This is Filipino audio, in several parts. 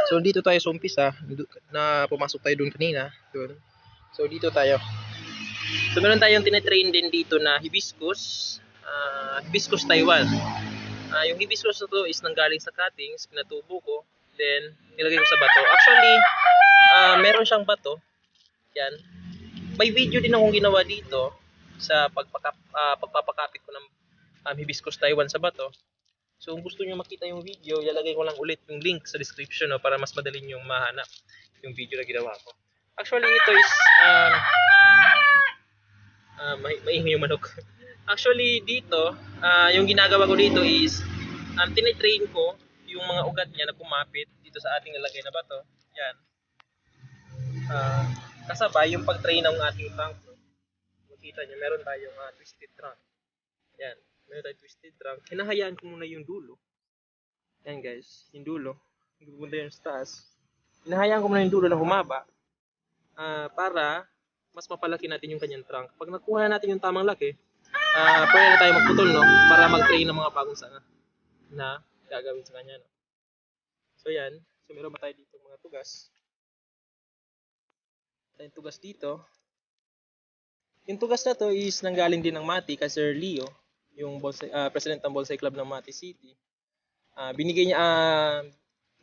So dito tayo sa umpisa na pumasok tayo doon kanina. Doon. So dito tayo. So meron tayong tinetrain din dito na hibiscus. Hibiscus Taiwan. Yung hibiscus na to is nanggaling sa cuttings, pinatubo ko, then nilagay ko sa bato. Actually, meron siyang bato. Yan. May video din akong ginawa dito sa pagpapakapit ko ng hibiscus Taiwan sa bato. So kung gusto niyo makita yung video, ilalagay ko lang ulit yung link sa description, no, para mas madali niyo mahanap yung video na ginawa ko. Actually, ito is maingay yung manok. Actually, dito, yung ginagawa ko dito is tinitrain ko yung mga ugat niya na kumapit dito sa ating nilagay na bato. Yan. Kasabay yung pag-train ng ating trunk. Makita niyo, meron tayong twisted trunk. Yan. Meron tayong twisted trunk. Hinahayaan ko muna yung dulo. Yan guys, yung dulo. Pupunta yun sa taas. Hinahayaan ko muna yung dulo na humaba. Para mas mapalaki natin yung kanyang trunk. Pag nakuha natin yung tamang laki, pwede na tayo magputol, no? Para mag-train ng mga bagong sanga na gagawin sa kanya, no? So yan. So meron ba tayo dito mga tugas? Tayong tugas dito. Yung tugas na to is nanggaling din ng Mati kay Sir Leo, yung president ng Bonsai Club ng Mati City. Binigay niya,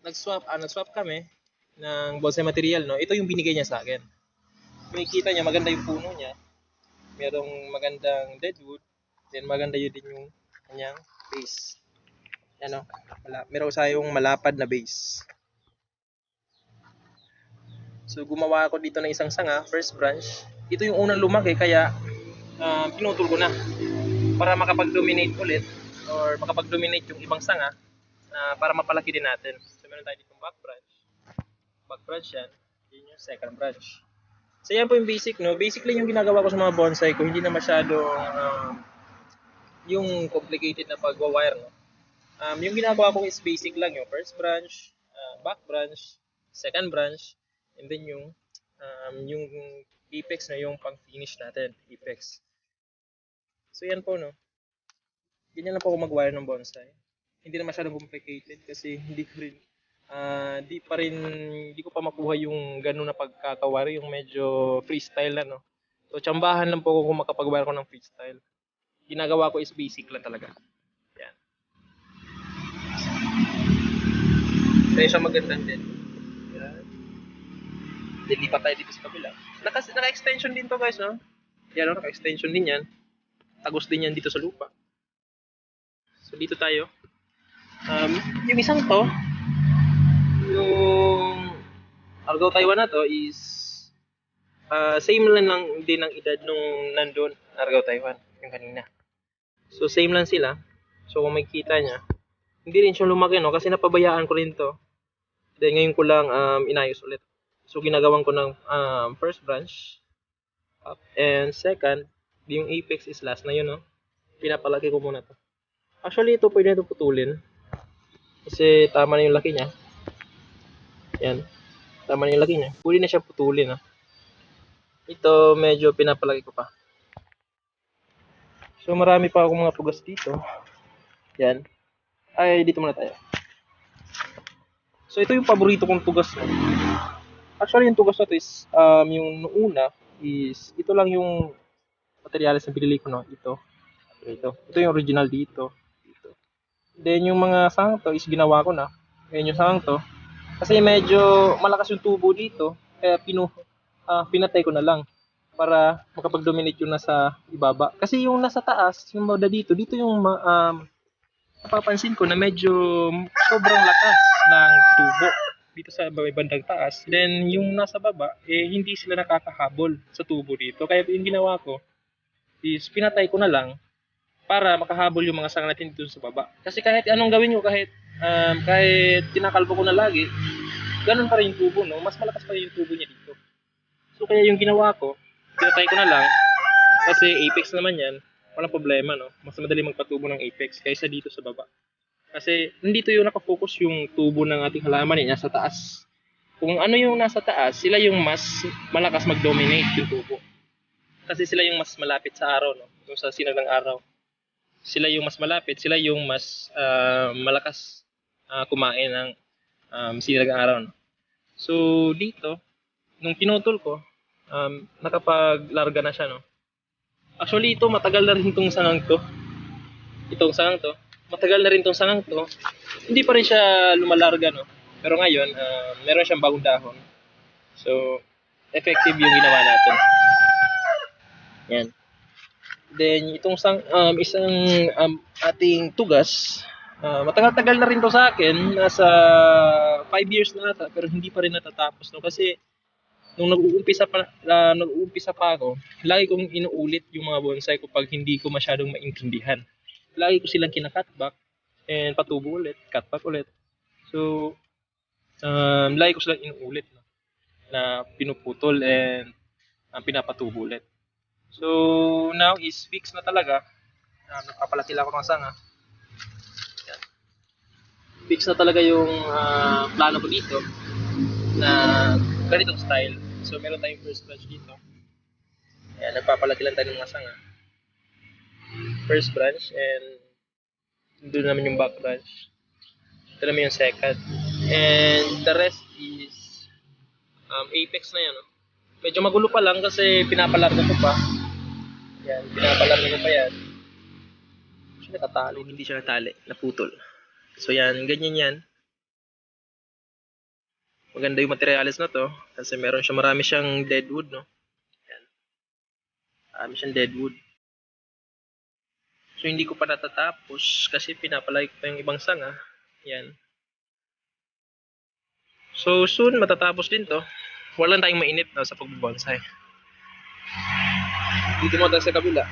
nag-swap kami ng bonsai material, no? Ito yung binigay niya sa akin. Makikita niya, maganda yung puno niya. Merong magandang deadwood. Then maganda yun din yung kanyang base. Yan, no? Meron tayong malapad na base. So gumawa ako dito ng isang sanga, first branch. Ito yung unang lumaki, kaya pinutol ko na para makapag-dominate ulit or makapag-dominate yung ibang sanga para mapalaki din natin. So meron tayo dito back branch. Back branch yan. Yun yung second branch. So yan po yung basic, no? Basic lang yung ginagawa ko sa mga bonsai ko. Hindi na masyadong yung complicated na pag-wire, no? Yung ginagawa ko is basic lang, yung first branch, back branch, second branch, and then yung apex na yung pang-finish natin, apex. So yan po, no? Ganyan lang po ako mag-wire ng bonsai. Hindi na masyadong complicated kasi hindi ko pa makuha yung ganun na pagkakawari, yung medyo freestyle na, no. So tsambahan lang po ako kung makapag-wire ko ng freestyle. Ginagawa ko is basic lang talaga. Yan. Kaya siya maganda din. Yan. Lilipat tayo dito sa kabila. Naka-extension din to guys, no. Yan, no? Naka-extension din yan. Tagos din yan dito sa lupa. So dito tayo. Yung isang to, yung Argao Taiwan na to is same lang din ang edad nung nandun Argao Taiwan, yung kanina. So same lang sila. So kung makikita niya, hindi rin siya lumaki, no, kasi napabayaan ko rin to. Then ngayon ko lang inayos ulit. So ginagawan ko ng first branch up, and second, yung apex is last na yun, no. Pinapalaki ko muna to. Actually ito pwede na ito putulin kasi tama na yung laki niya. Yan. Tama na yung laki niya. Pwede na siya putulin, no. Ito medyo pinapalaki ko pa. So marami pa akong mga tugas dito. Yan. Ay, dito muna tayo. So ito yung paborito kong tugas, no? Actually yung tugas na to is yung una is ito lang yung materials na binili ko, no. Ito yung original dito. Then yung mga sang to is ginawa ko na. Ngayon yung sang to kasi medyo malakas yung tubo dito, kaya pinatay ko na lang para makapag-dominate yung nasa ibaba. Kasi yung nasa taas, yung moda dito yung napapansin ko na medyo sobrang lakas ng tubo dito sa bandang taas. Then yung nasa baba, hindi sila nakakahabol sa tubo dito. Kaya yung ginawa ko is pinatay ko na lang para makahabol yung mga sanga natin dito sa baba. Kasi kahit anong gawin nyo, kahit kinakalbo ko na lagi, ganun pa rin yung tubo, no? Mas malakas pa rin yung tubo niya dito. So kaya yung ginawa ko, pinatay ko na lang, kasi apex naman yan, walang problema, no? Mas madali magpatubo ng apex kaysa dito sa baba. Kasi nandito yung nakafocus yung tubo ng ating halaman, nasa taas. Kung ano yung nasa taas, sila yung mas malakas mag-dominate yung tubo. Kasi sila yung mas malapit sa araw, no? Yung sa sinag ng araw. Sila yung mas malapit, sila yung mas malakas kumain ng silag ang araw. No? So, dito, nung pinutol ko, nakapaglarga na siya, no? Actually, ito, matagal na rin itong sangang to. Itong sangang to. Matagal na rin itong sangang to. Hindi pa rin siya lumalarga, no? Pero ngayon, meron siyang bagong dahon. So, effective yung ginawa natin. Yan. Then, itong isang ating tugas, matagal-tagal na rin to sa akin. Nasa 5 years na ata, pero hindi pa rin natatapos. No? Kasi, nung nag-uumpisa pa ako, lagi kong inuulit yung mga bonsai ko pag hindi ko masyadong maintindihan. Lagi ko silang kinakatback and patubo ulit, cutback ulit. So, lagi ko silang inuulit na pinuputol and pinapatubo ulit. So, now is fixed na talaga. Nagpapalaki lang ako ng sanga. Yan. Fixed na talaga yung plano ko dito na ganitong style. So, meron tayong first branch dito. Ayan, nagpapalaki lang tayo ng mga sanga. First branch and doon naman yung back branch. Ito naman yung second. And the rest is apex na yan. No? Medyo magulo pa lang kasi pinapalarga ko pa. Yan, pinapalarga ko pa yan. Siya nakatali, hindi siya natali, naputol. So yan, ganyan yan. Maganda yung materials na to kasi marami siyang deadwood, no? Yan. Marami siyang deadwood. So hindi ko pa natatapos kasi pinapalay ko pa yung ibang sanga. Yan. So soon matatapos din to. Wala tayong mainit na sa pagbubonsai. Dito mo tayo sa kabila.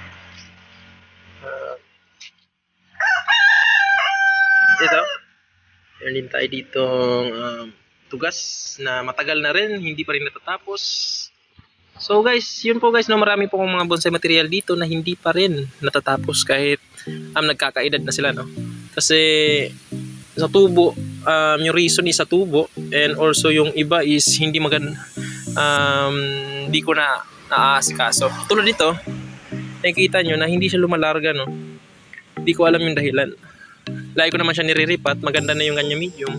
Ito. Meron din tayo ditong tugas na matagal na rin, hindi pa rin natatapos. So guys, yun po guys, no, marami po akong mga bonsai material dito na hindi pa rin natatapos kahit nagkakaedad na sila, no. Kasi sa tubo, yung reason is sa tubo and also yung iba is hindi maganda, hindi ko na naaasikaso. Tulad dito, nakikita nyo na hindi siya lumalarga, no. Hindi ko alam yung dahilan. Lagi ko naman siya niriripat, maganda na yung kanya medium.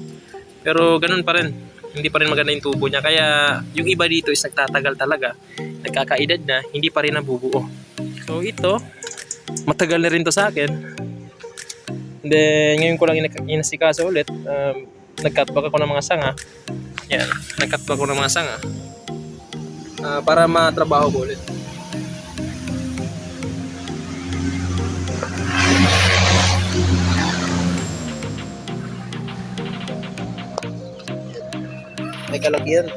Pero ganun pa rin, hindi pa rin maganda yung tubo niya. Kaya yung iba dito is nagtatagal talaga. Nagkakaedad na, hindi pa rin nabubuo. So ito, matagal na rin to sa akin. Then ngayon ko lang inasikaso ulit. Nag-cutback ako ng mga sanga. Yan, nag-cutback ako ng mga sanga. Para matrabaho ko ulit. May kalagyan.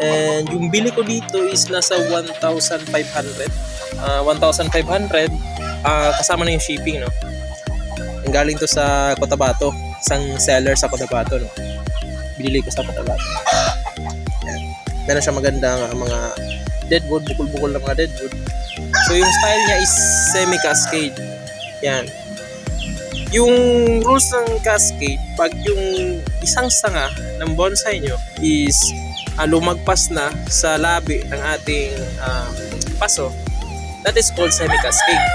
And yung bili ko dito is nasa 1,500. 1,500 kasama na yung shipping, no. Ang galing to sa Cotabato, isang seller sa Cotabato, no. Binili ko sa Cotabato. Yan. Meron siya magandang mga deadwood, bukol-bukol na mga deadwood. So yung style niya is semi-cascade. Yan. Yung rules ng cascade, pag yung isang sanga ng bonsai nyo is lumagpas na sa labi ng ating paso, that is called semi-cascade.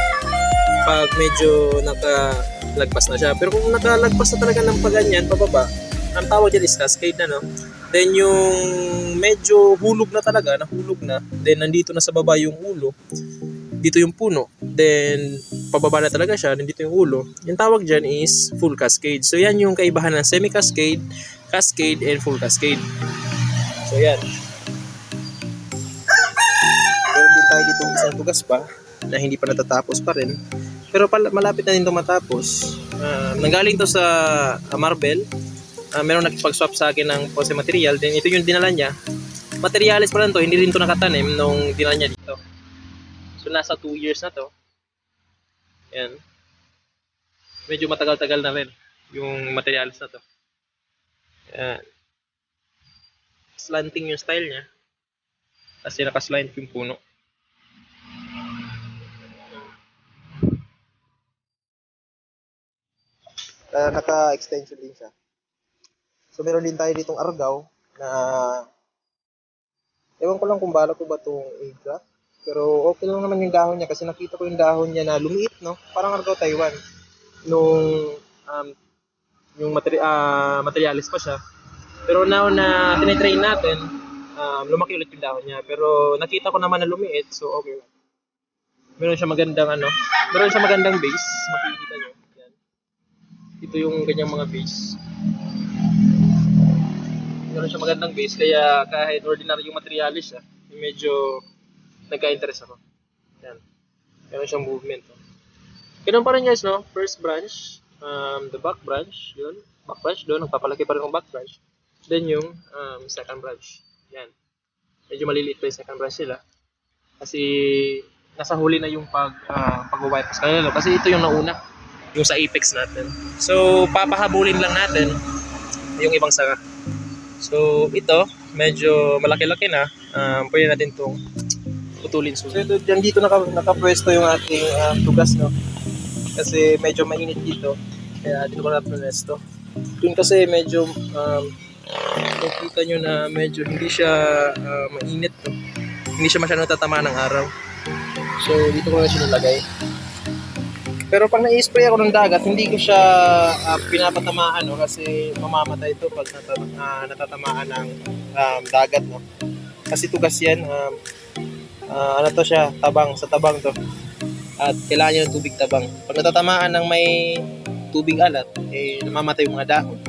Pag medyo nakalagpas na siya. Pero kung nakalagpas na talaga ng paganyan, pababa, ang tawag dyan is cascade na, no? Then yung medyo hulog na talaga, nahulog na, then nandito na sa baba yung ulo, dito yung puno, then pababa na talaga siya, nandito yung ulo. Yung tawag dyan is full cascade. So yan yung kaibahan ng semi-cascade, cascade, and full cascade. So yan. Meron din tayo dito isang tugas pa na hindi pa natatapos pa rin. Pero malapit na din ito matapos. Nanggaling to sa Marvel. Meron nakipag-swap sa akin ng bonsai material. Then ito yung dinala niya. Materialis pa lang to, hindi rin to nakatanim nung dinala niya dito. So nasa 2 years na to. Yan. Medyo matagal-tagal na rin yung materials na to. Yan. Slanting yung style niya. Kasi nakaslant yung puno. Naka-extension din siya. So meron din tayo ditong argaw na ewan ko lang kung bala ko ba itong A-graft. Pero okay lang naman yung dahon niya kasi nakita ko yung dahon niya na lumiit, no? Parang argaw Taiwan. Nung yung materialis pa siya. Pero now na tinitrain natin, lumaki ulit yung dahon niya. Pero nakita ko naman na lumiit, so okay lang. Meron siya magandang meron siya magandang base, makikita nyo. Yan. Ito yung ganyang mga base. Meron siya magandang base, kaya kahit ordinary yung materialis siya, medyo nagka-interest ako. Yan. Meron siyang movement. No? Ganun pa rin guys, no? First branch, the back branch, yun. Back branch doon, nagpapalaki pa rin ng back branch. Then yung second branch. Yan. Medyo maliliit pa yung second branch nila. Kasi nasa huli na yung pag-white kanila. Kasi ito yung nauna. Yung sa apex natin. So, papahabulin lang natin yung ibang sanga. So, ito, medyo malaki-laki na. Pwede natin itong putulin. So, ito, dito nakapwesto yung ating tugas, no? Kasi medyo mainit dito. Kaya dito ko na pwesto. Doon kasi medyo nakita nyo na medyo hindi siya mainit, no? Hindi siya masyadong tatama ng araw. So, dito ko na siya nilagay. Pero pag na-spray ako ng dagat, hindi ko siya pinapatamaan, no? Kasi mamamatay ito pag natatamaan ng dagat, no? Kasi tugas yan, ano to siya, tabang, sa tabang to. At kailangan nyo ng tubig tabang. Pag natatamaan ng may tubig alat, eh namamatay yung mga dahon.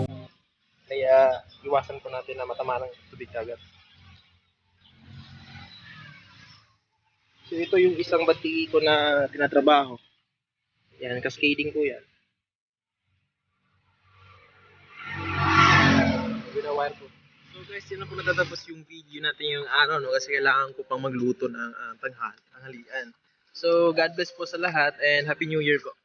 Kaya iwasan po natin na matamaan ng tubig dagat. So ito yung isang batigi ko na tinatrabaho. Yan, cascading po yan. Winawire po. So guys, yun na po natatapos yung video natin yung araw, no? Kasi kailangan ko pang magluto ng tanghalian. So God bless po sa lahat and Happy New Year po.